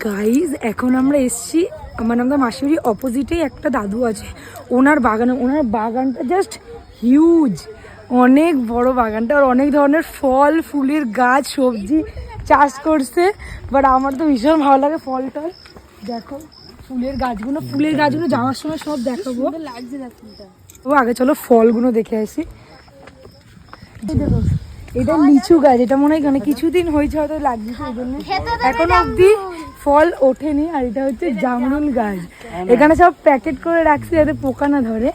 Guys এখন আমরা এসছি আমার নামটা মাসিবাড়ি অপোজিটেই একটা দাদু আছে ওনার বাগানটা জাস্ট হিউজ, অনেক বড় বাগানটা। আর অনেক ধরনের ফল ফুলের গাছ সবজি চাষ করছে। বাট আমার তো ভীষণ ভালো লাগে ফল টল। দেখো ফুলের গাছগুলো যাওয়ার সময় সব দেখাবো। ও আগে চলো ফলগুলো দেখে আসি। দেখো এটা লিচু গাছ, এটা মনে হয় এখানে কিছুদিন হয়েছে হয়তো লাগিয়েছে ওই জন্য এখনো অব্দি ফল ওঠেনি। আর এটা হচ্ছে জামরুল গাছ, এখানে সব প্যাকেট করে রাখছি যাতে পোকা না ধরে।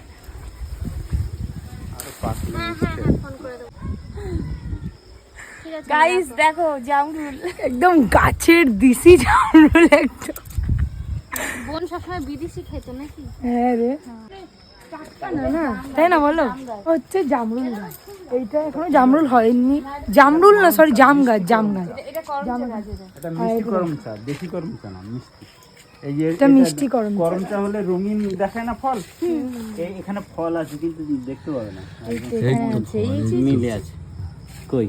গাইস দেখো জামরুল, একদম গাছের দিশি জামরুল একদম। বোন সবসময় বিদেশি খেতো নাকি? হ্যাঁ রে, না তাই না বলো, হচ্ছে জামরুল গাছ। এইটা এখনো জামরুল হয়নি, জামরুল না সরি জাম গাছ। এটা মিষ্টি করমচা হলে রঙিন দেখায় না ফল, এখানে ফল আছে কিন্তু দেখতে পাবে না, মিলে আছে। কই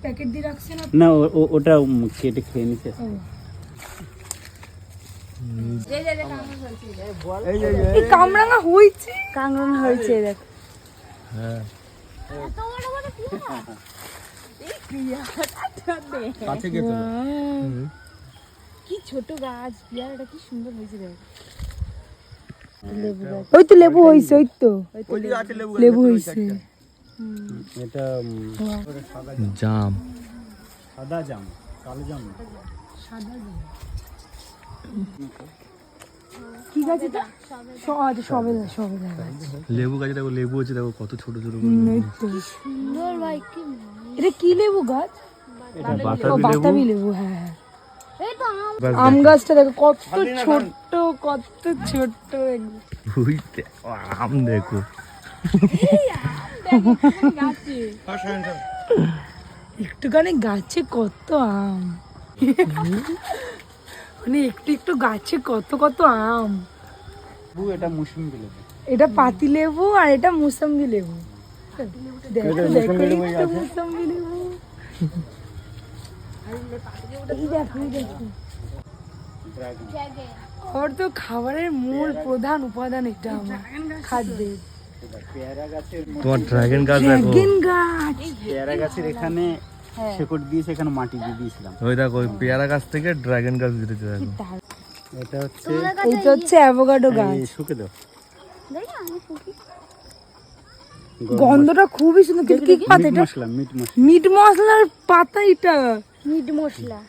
প্যাকেট দিয়ে রাখছে না, ওটা কেটে খেয়ে নিছে। কামরাঙা হয়েছে দেখো। হ্যাঁ কি ছোট গাছ, পেয়ারাটা কি সুন্দর হয়েছে দেখ। ওই তো লেবু হয়েছে, ওই তো লেবু হয়েছে। এটা জাম, সাদা জাম, কালো জাম, কি গাছ এটা? সবেদা। লেবু গাছ দেখো, লেবু হচ্ছে দেখো কত ছোট ছোট। সুন্দর ভাই, কি এটা কি লেবু গাছ? বাতাবি লেবু। হ্যাঁ এই তো আম গাছটা দেখো কত ছোট্ট আম দেখো। একটুখানি গাছে কত আম, মানে একটু গাছে কত আম। এটা মুসম্বি লেবু, এটা পাতি লেবু আর এটা মুসম্বি লেবু। দেখো মুসম্বি লেবু। এই দেখো ওর তো খাবারের মূল প্রধান উপাদান এটা আমার খাদ্যের। তোমার ড্রাগন গাছ দেখো, পেয়ারা গাছের এখানে শেকড় দিয়েছে, এখানে মাটি দিয়ে দিয়েছিলাম। ওই দেখো ওই পেয়ারা গাছ থেকে ড্রাগন গাছ দিতেছে দেখো। এটা হচ্ছে অ্যাভোকাডো গাছ। শুকে দাও, গন্ধটা খুবই সুন্দর। কি পাতা এটা? মিট মশলা, মিট মশলার পাতা এটা। মিট মশলা।